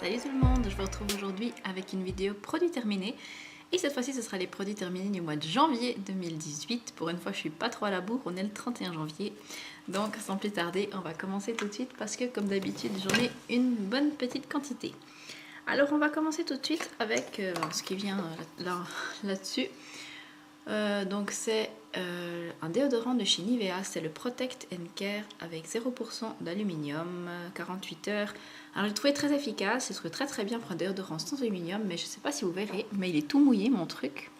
Salut tout le monde, je vous retrouve aujourd'hui avec une vidéo produits terminés. Et cette fois-ci, ce sera les produits terminés du mois de janvier 2018. Pour une fois, je suis pas trop à la bourre, on est le 31 janvier. Donc sans plus tarder, on va commencer tout de suite parce que comme d'habitude, j'en ai une bonne petite quantité. Alors on va commencer tout de suite avec ce qui vient là-dessus. Donc c'est un déodorant de chez Nivea, c'est le Protect & Care avec 0% d'aluminium, 48 heures. Alors j'ai trouvé très efficace, j'ai trouvé très bien pour un déodorant sans aluminium, mais je sais pas si vous verrez, mais il est tout mouillé mon truc.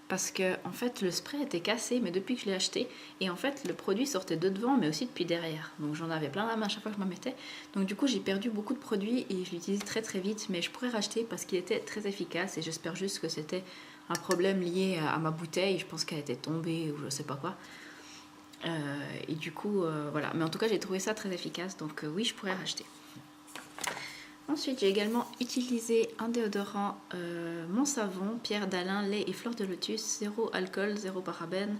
Parce que en fait le spray était cassé, mais depuis que je l'ai acheté, et en fait le produit sortait de devant mais aussi depuis derrière. Donc j'en avais plein la main à chaque fois que je m'en mettais. Donc du coup j'ai perdu beaucoup de produits et je l'utilise très vite, mais je pourrais racheter parce qu'il était très efficace et j'espère juste que c'était un problème lié à ma bouteille. Je pense qu'elle était tombée ou je sais pas quoi. Et du coup voilà, mais en tout cas j'ai trouvé ça très efficace, donc oui je pourrais racheter. Ensuite, j'ai également utilisé un déodorant Mon Savon, Pierre d'Alain, lait et fleurs de lotus, 0 alcool, 0 parabène,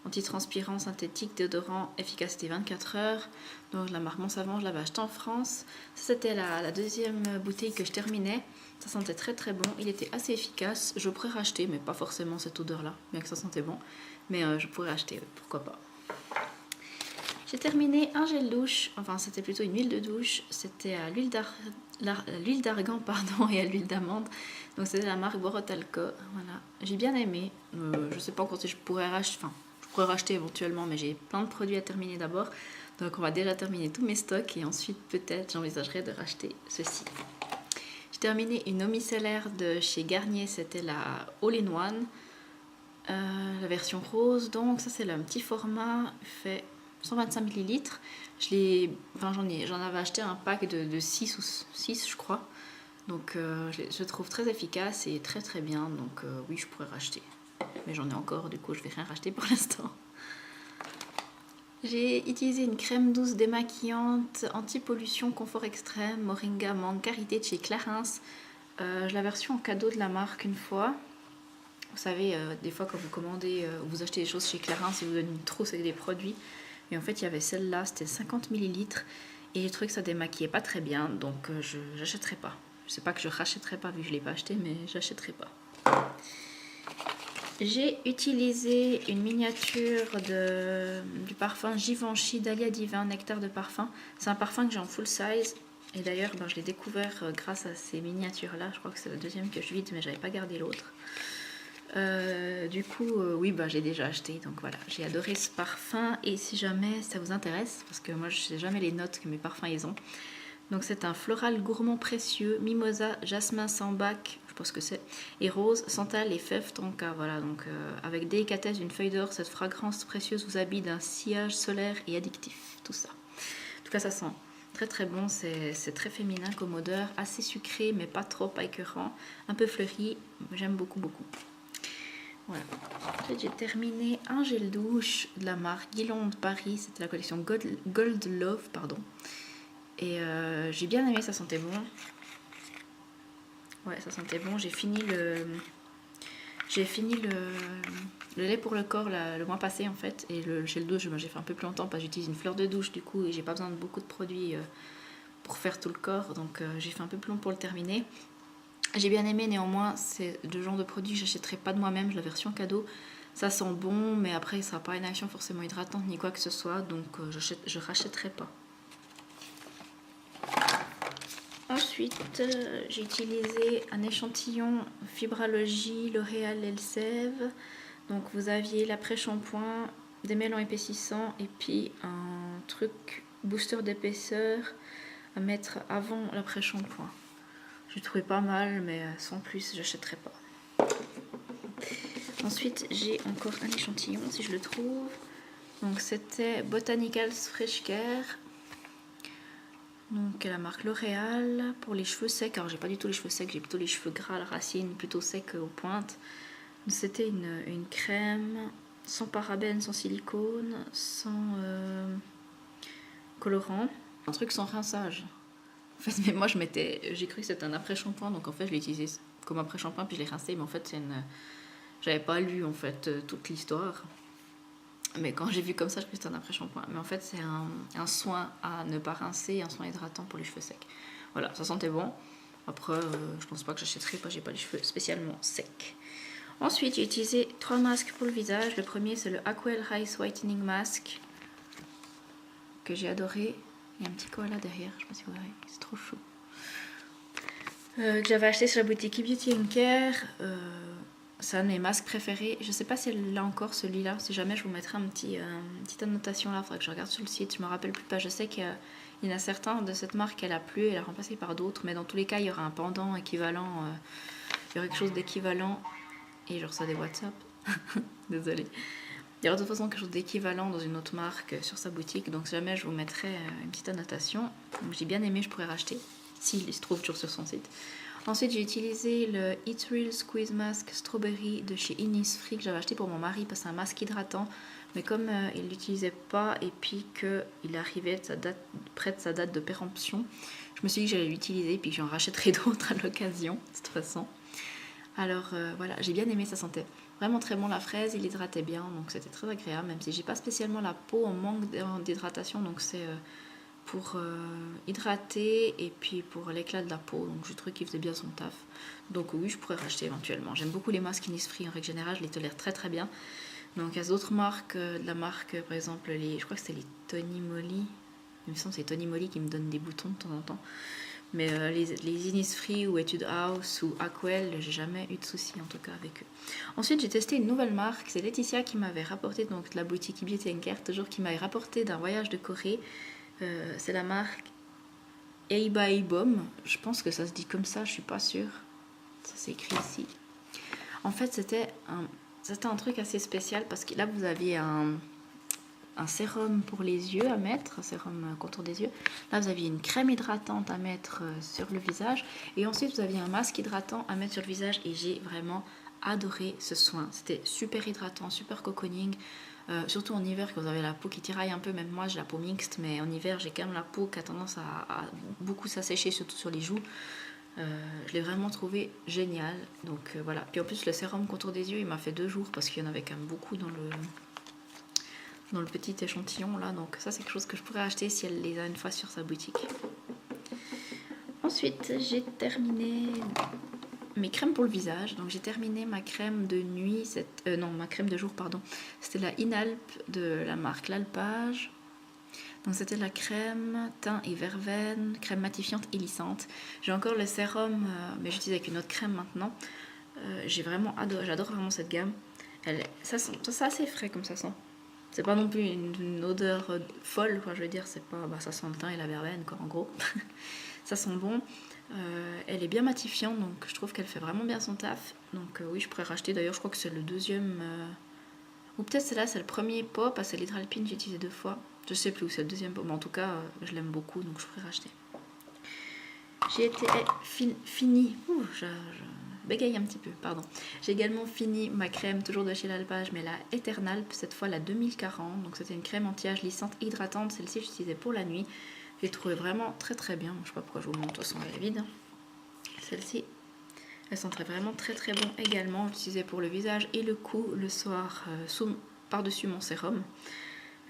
antitranspirant, synthétique, déodorant, efficacité 24 heures. Donc la marque Mon Savon, je l'avais acheté en France. Ça, c'était la deuxième bouteille que je terminais. Ça sentait très bon, il était assez efficace. Je pourrais racheter, mais pas forcément cette odeur-là, bien que ça sentait bon. Mais je pourrais acheter, pourquoi pas. J'ai terminé un gel douche, enfin c'était plutôt une huile de douche, c'était à l'huile d'argan et à l'huile d'amande. Donc c'était la marque Borotalco, voilà. J'ai bien aimé, je sais pas encore si je pourrais racheter, enfin je pourrais racheter éventuellement, mais j'ai plein de produits à terminer d'abord. Donc on va déjà terminer tous mes stocks et ensuite peut-être j'envisagerai de racheter ceci. J'ai terminé une eau micellaire de chez Garnier, c'était la All-in-One, la version rose. Donc ça c'est le petit format, fait 125 ml. J'en avais acheté un pack de 6 ou 6 je crois. Donc je le trouve très efficace et très bien. Donc oui je pourrais racheter. Mais j'en ai encore, du coup je vais rien racheter pour l'instant. J'ai utilisé une crème douce démaquillante anti-pollution confort extrême Moringa Mangue Karité de chez Clarins. Je l'avais reçue en cadeau de la marque une fois. Vous savez, des fois quand vous commandez, vous achetez des choses chez Clarins, ils vous donnent une trousse avec des produits. Et en fait il y avait celle-là, c'était 50 ml. Et j'ai trouvé que ça démaquillait pas très bien, donc je n'achèterai pas. Je sais pas que je rachèterai pas vu que je l'ai pas acheté, mais j'achèterai pas. J'ai utilisé une miniature du parfum Givenchy Dahlia Divin Nectar de parfum. C'est un parfum que j'ai en full size. Et d'ailleurs, je l'ai découvert grâce à ces miniatures-là. Je crois que c'est la deuxième que je vide, mais j'avais pas gardé l'autre. Du coup, oui, j'ai déjà acheté. Donc voilà, j'ai adoré ce parfum. Et si jamais ça vous intéresse, parce que moi je sais jamais les notes que mes parfums ils ont. Donc c'est un floral gourmand précieux, mimosa, jasmin, sambac, je pense que c'est, et rose, santal et fève tonka. Voilà, donc avec délicatesse d'une feuille d'or, cette fragrance précieuse vous habille d'un sillage solaire et addictif, tout ça. En tout cas, ça sent très bon, c'est très féminin comme odeur, assez sucré mais pas trop, pas écœurant, un peu fleuri, j'aime beaucoup. Voilà. Ensuite, j'ai terminé un gel douche de la marque Guilon de Paris, c'était la collection Gold Love, pardon. Et j'ai bien aimé, ça sentait bon. Ouais, ça sentait bon. J'ai fini le lait pour le corps le mois passé en fait. Et le gel douche, j'ai fait un peu plus longtemps parce que j'utilise une fleur de douche du coup et j'ai pas besoin de beaucoup de produits pour faire tout le corps. Donc j'ai fait un peu plus long pour le terminer. J'ai bien aimé, néanmoins, c'est le genre de produit que j'achèterai pas de moi-même, la version cadeau. Ça sent bon, mais après ça n'a pas une action forcément hydratante ni quoi que ce soit, donc je rachèterai pas. Ensuite, j'ai utilisé un échantillon Fibralogie L'Oréal Elseve. Donc vous aviez l'après-shampoing, démêlant épaississant et puis un truc booster d'épaisseur à mettre avant l'après-shampoing. Je trouvais pas mal, mais sans plus, j'achèterai pas. Ensuite, j'ai encore un échantillon si je le trouve. Donc c'était Botanicals Fresh Care. Donc la marque L'Oréal pour les cheveux secs. Alors j'ai pas du tout les cheveux secs, j'ai plutôt les cheveux gras à la racine, plutôt secs aux pointes. C'était une crème sans parabènes, sans silicone, sans colorant. Un truc sans rinçage. En fait, mais moi j'ai cru que c'était un après-shampoing, donc en fait je l'ai utilisé comme après-shampoing puis je l'ai rincé, mais en fait j'avais pas lu en fait toute l'histoire. Mais quand j'ai vu comme ça, je crois que c'était un après-shampoing. Mais en fait, c'est un soin à ne pas rincer, un soin hydratant pour les cheveux secs. Voilà, ça sentait bon. Après, je pense pas que j'achèterai, j'ai pas les cheveux spécialement secs. Ensuite, j'ai utilisé 3 masques pour le visage. Le premier, c'est le Aquel Ice Whitening Mask, que j'ai adoré. Il y a un petit koala derrière, je sais pas si vous verrez, c'est trop chou. Que j'avais acheté sur la boutique Beauty & Care. C'est un de mes masques préférés. Je sais pas si elle a encore celui-là. Si jamais, je vous mettrai une petite annotation là. Il faudrait que je regarde sur le site. Je me rappelle plus pas. Je sais qu'il y en a certains de cette marque, elle a plus. Elle a remplacé par d'autres. Mais dans tous les cas, il y aura un pendant équivalent. Il y aura quelque chose d'équivalent. Et je reçois des WhatsApp. Désolée. Il y aura de toute façon quelque chose d'équivalent dans une autre marque sur sa boutique. Donc si jamais, je vous mettrai une petite annotation. J'ai bien aimé, je pourrais racheter. S'il se trouve toujours sur son site. Ensuite, j'ai utilisé le It's Real Squeeze Mask Strawberry de chez Innisfree que j'avais acheté pour mon mari parce que c'est un masque hydratant. Mais comme il ne l'utilisait pas et puis qu'il arrivait près de sa date de péremption, je me suis dit que j'allais l'utiliser puis que j'en rachèterai d'autres à l'occasion, de toute façon. Alors voilà, j'ai bien aimé, ça sentait vraiment très bon la fraise, il hydratait bien, donc c'était très agréable, même si j'ai pas spécialement la peau en manque d'hydratation, donc c'est pour hydrater et puis pour l'éclat de la peau, donc j'ai trouvé qu'il faisait bien son taf. Donc oui, je pourrais racheter éventuellement. J'aime beaucoup les masques Innisfree en règle générale, je les tolère très très bien. Donc il y a d'autres marques, de la marque par exemple, je crois que c'était les Tony Moly, il me semble que c'est Tony Moly qui me donne des boutons de temps en temps. Mais les Innisfree ou Etude House ou Aquel, j'ai jamais eu de soucis en tout cas avec eux. Ensuite, j'ai testé une nouvelle marque, c'est Laetitia qui m'avait rapporté, donc de la boutique Beauty & Care, toujours qui m'avait rapporté d'un voyage de Corée. C'est la marque Eibaebom, je pense que ça se dit comme ça, je suis pas sûre. Ça s'écrit ici. En fait, c'était un truc assez spécial parce que là, vous aviez un sérum pour les yeux à mettre, un sérum contour des yeux. Là, vous aviez une crème hydratante à mettre sur le visage. Et ensuite, vous aviez un masque hydratant à mettre sur le visage. Et j'ai vraiment adoré ce soin. C'était super hydratant, super cocooning. Surtout en hiver, quand vous avez la peau qui tiraille un peu. Même moi, j'ai la peau mixte. Mais en hiver, j'ai quand même la peau qui a tendance à beaucoup s'assécher, surtout sur les joues. Je l'ai vraiment trouvé génial. Donc voilà. Puis en plus, le sérum contour des yeux, il m'a fait 2 jours parce qu'il y en avait quand même beaucoup dans le petit échantillon là, donc ça c'est quelque chose que je pourrais acheter si elle les a une fois sur sa boutique. Ensuite j'ai terminé mes crèmes pour le visage, donc j'ai terminé ma crème de nuit, ma crème de jour pardon, c'était la Inalp de la marque l'Alpage. Donc c'était la crème teint et verveine, crème matifiante et lissante. J'ai encore le sérum, mais j'utilise avec une autre crème maintenant. J'ai vraiment adoré, j'adore vraiment cette gamme. Ça c'est assez frais comme ça sent. C'est pas non plus une odeur folle, quoi, je veux dire, c'est pas, ça sent le thym et la verveine, quoi, en gros. Ça sent bon. Elle est bien matifiante, donc je trouve qu'elle fait vraiment bien son taf. Donc oui, je pourrais racheter. D'ailleurs, je crois que c'est le deuxième... Ou peut-être celle-là, c'est le premier pot, parce que l'Hydralpine, j'ai utilisé 2 fois. Je sais plus où c'est le deuxième pot, mais en tout cas, je l'aime beaucoup, donc je pourrais racheter. J'ai été fini. Je bégaye un petit peu, pardon. J'ai également fini ma crème, toujours de chez l'Alpage, mais la Eternalp, cette fois la 2040. Donc c'était une crème anti-âge lissante hydratante. Celle-ci, j'utilisais pour la nuit. J'ai trouvé vraiment très très bien. Je sais pas pourquoi je vous montre, de toute façon elle est vide. Celle-ci, elle sentait vraiment très très bon également. J'utilisais pour le visage et le cou le soir par-dessus mon sérum.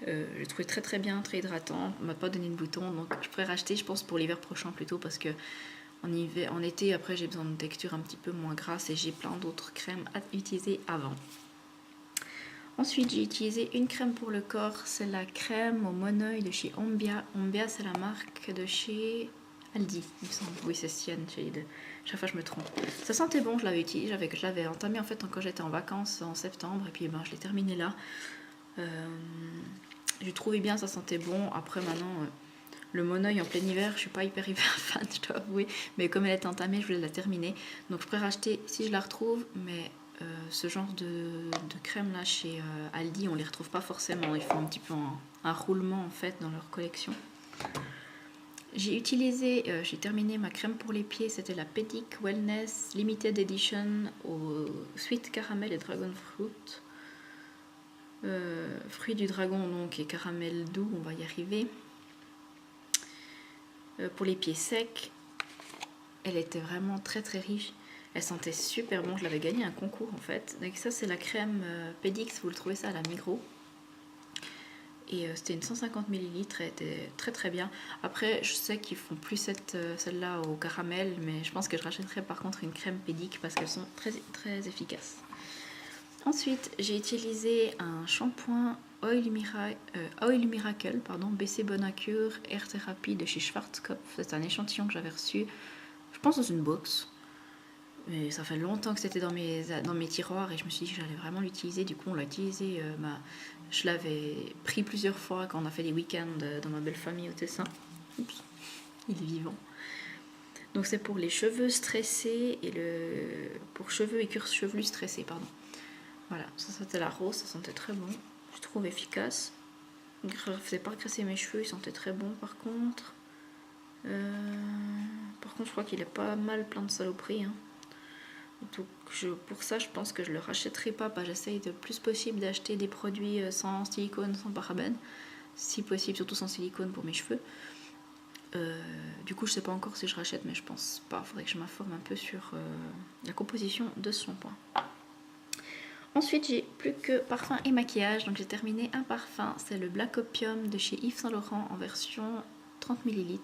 J'ai trouvé très très bien, très hydratant. On m'a pas donné de bouton, donc je pourrais racheter, je pense, pour l'hiver prochain plutôt, parce que en été, après, j'ai besoin de texture un petit peu moins grasse et j'ai plein d'autres crèmes à utiliser avant. Ensuite, j'ai utilisé une crème pour le corps, c'est la crème au monoeil de chez Ombia. Ombia, c'est la marque de chez Aldi, il me semble. Oui, c'est Sienne, chez les deux. Chaque fois, je me trompe. Ça sentait bon, je l'avais utilisé, je l'avais entamé en fait quand j'étais en vacances en septembre, et puis je l'ai terminé là. J'ai trouvé bien, ça sentait bon. Après, maintenant... Le monoeil en plein hiver, je suis pas hyper fan, je dois avouer, mais comme elle est entamée, je voulais la terminer. Donc je pourrais racheter si je la retrouve, mais ce genre de crème là chez Aldi, on les retrouve pas forcément. Ils font un petit peu un roulement en fait dans leur collection. J'ai terminé ma crème pour les pieds, c'était la Pedic Wellness Limited Edition au Sweet Caramel et Dragon Fruit. Fruit du dragon donc et caramel doux, on va y arriver. Pour les pieds secs, elle était vraiment très très riche. Elle sentait super bon. Je l'avais gagné un concours en fait. Donc ça c'est la crème Pedix. Vous le trouvez ça à la Migros. Et c'était une 150 ml, elle était très très bien. Après, je sais qu'ils font plus celle-là au caramel, mais je pense que je rachèterai par contre une crème pédic parce qu'elles sont très, très efficaces. Ensuite, j'ai utilisé un shampoing Oil Miracle, BC Bonacure Air Therapy de chez Schwarzkopf. C'est un échantillon que j'avais reçu, je pense, dans une box. Mais ça fait longtemps que c'était dans mes tiroirs et je me suis dit que j'allais vraiment l'utiliser. Du coup, on l'a utilisé. Je l'avais pris plusieurs fois quand on a fait des week-ends dans ma belle famille au Tessin. Oups, il est vivant. Donc c'est pour les cheveux stressés et pour cheveux et cuir chevelu stressés, pardon. Voilà, ça c'était la rose, ça sentait très bon. Je trouve efficace. Il ne faisait pas graisser mes cheveux, il sentait très bon par contre. Je crois qu'il est pas mal plein de saloperies. Hein. Donc pour ça, je pense que je le rachèterai pas. J'essaye le plus possible d'acheter des produits sans silicone, sans parabènes. Si possible, surtout sans silicone pour mes cheveux. Du coup, je sais pas encore si je rachète, mais je pense pas. Il faudrait que je m'informe un peu sur la composition de ce shampoing. Ensuite, j'ai plus que parfum et maquillage. Donc j'ai terminé un parfum. C'est le Black Opium de chez Yves Saint Laurent en version 30 ml.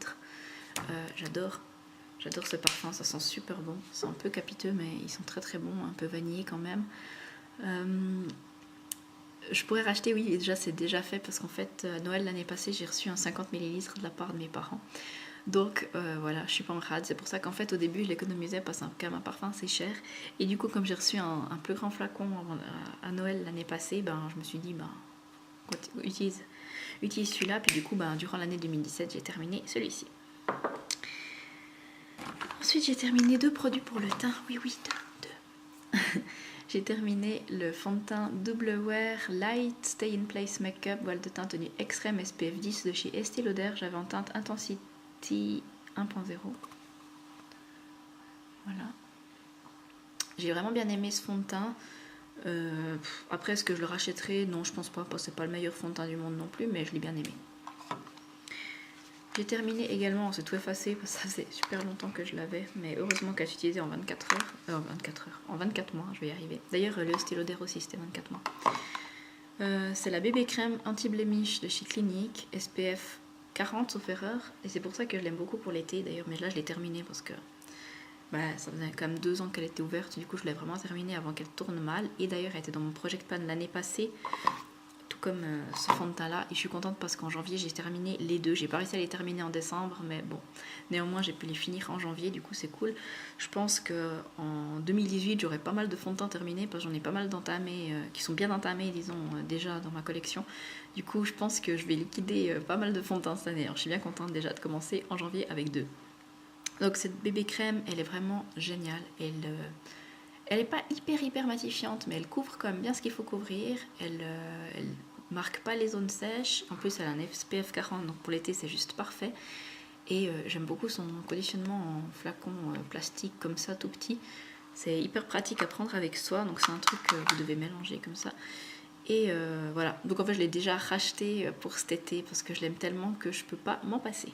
J'adore ce parfum, ça sent super bon. C'est un peu capiteux, mais ils sont très très bons, un peu vanillés quand même. Je pourrais racheter, oui, déjà c'est déjà fait parce qu'en fait, à Noël l'année passée, j'ai reçu un 50 ml de la part de mes parents. Donc voilà, je suis pas en rade. C'est pour ça qu'en fait, au début, je l'économisais parce qu'un parfum c'est cher. Et du coup, comme j'ai reçu un plus grand flacon à Noël l'année passée, je me suis dit, utilise celui-là. Puis du coup, durant l'année 2017, j'ai terminé celui-ci. Ensuite, j'ai terminé 2 produits pour le teint. Oui, 2. J'ai terminé le fond de teint Double Wear Light Stay in Place Makeup voile de teint tenue extrême SPF 10 de chez Estée Lauder. J'avais en teinte Intensity 1.0. Voilà. J'ai vraiment bien aimé ce fond de teint. Après, est-ce que je le rachèterai? Non, je pense pas, parce que c'est pas le meilleur fond de teint du monde non plus, mais je l'ai bien aimé. J'ai terminé également, c'est tout effacé parce que ça faisait super longtemps que je l'avais, mais heureusement qu'elle s'utilisait en 24 heures. En 24 mois, je vais y arriver. D'ailleurs, le Estée Lauder aussi, c'était 24 mois. C'est la bébé crème anti-blemish de chez Clinique, SPF 40 sauf erreur, et c'est pour ça que je l'aime beaucoup pour l'été d'ailleurs, mais là je l'ai terminée parce que ça faisait quand même 2 ans qu'elle était ouverte, du coup je l'ai vraiment terminée avant qu'elle tourne mal, et d'ailleurs elle était dans mon Project Pan l'année passée, comme ce fond de teint là, et je suis contente parce qu'en janvier j'ai terminé les 2. J'ai pas réussi à les terminer en décembre, mais bon, néanmoins j'ai pu les finir en janvier, du coup c'est cool. Je pense que en 2018 j'aurai pas mal de fonds de teint terminés parce que j'en ai pas mal d'entamés qui sont bien entamés, disons, déjà dans ma collection. Du coup je pense que je vais liquider pas mal de fonds de teint cette année. Alors je suis bien contente déjà de commencer en janvier avec 2. Donc cette bébé crème, elle est vraiment géniale. Elle n'est pas hyper matifiante, mais elle couvre quand même bien ce qu'il faut couvrir. Elle marque pas les zones sèches. En plus, elle a un SPF 40, donc pour l'été, c'est juste parfait. Et j'aime beaucoup son conditionnement en flacon plastique comme ça, tout petit. C'est hyper pratique à prendre avec soi, donc c'est un truc que vous devez mélanger comme ça. Et voilà, donc en fait, je l'ai déjà racheté pour cet été parce que je l'aime tellement que je peux pas m'en passer.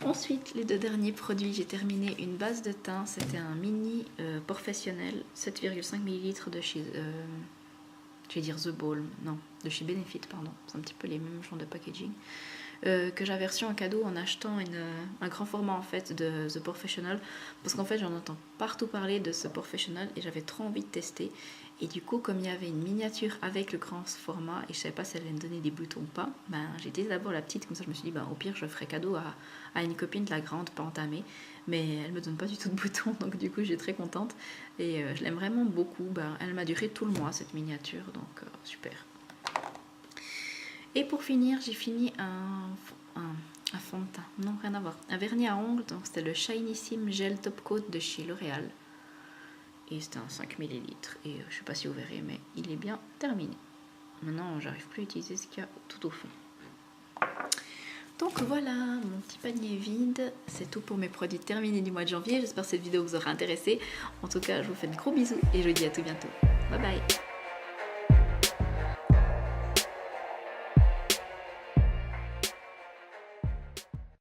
Ensuite, les 2 derniers produits, j'ai terminé une base de teint, c'était un mini professionnel, 7,5 ml de chez, je vais dire The Balm, non, de chez Benefit, pardon, c'est un petit peu les mêmes genres de packaging, que j'avais reçu en cadeau en achetant un grand format en fait de The Professional, parce qu'en fait j'en entends partout parler de ce Professional et j'avais trop envie de tester. Et du coup, comme il y avait une miniature avec le grand format et je savais pas si elle allait me donner des boutons ou pas, j'ai testé d'abord la petite, comme ça je me suis dit au pire je ferai cadeau à une copine de la grande, pas entamée, mais elle me donne pas du tout de boutons, donc du coup j'étais très contente et je l'aime vraiment beaucoup. Elle m'a duré tout le mois cette miniature, donc super. Et pour finir, j'ai fini un fond de teint, non rien à voir, un vernis à ongles, donc c'était le Shinissime Gel Top Coat de chez L'Oréal. Et c'était un 5 ml et je sais pas si vous verrez, mais il est bien terminé. Maintenant j'arrive plus à utiliser ce qu'il y a tout au fond. Donc voilà, mon petit panier vide, c'est tout pour mes produits terminés du mois de janvier. J'espère que cette vidéo vous aura intéressé. En tout cas, je vous fais de gros bisous et je vous dis à tout bientôt. Bye bye.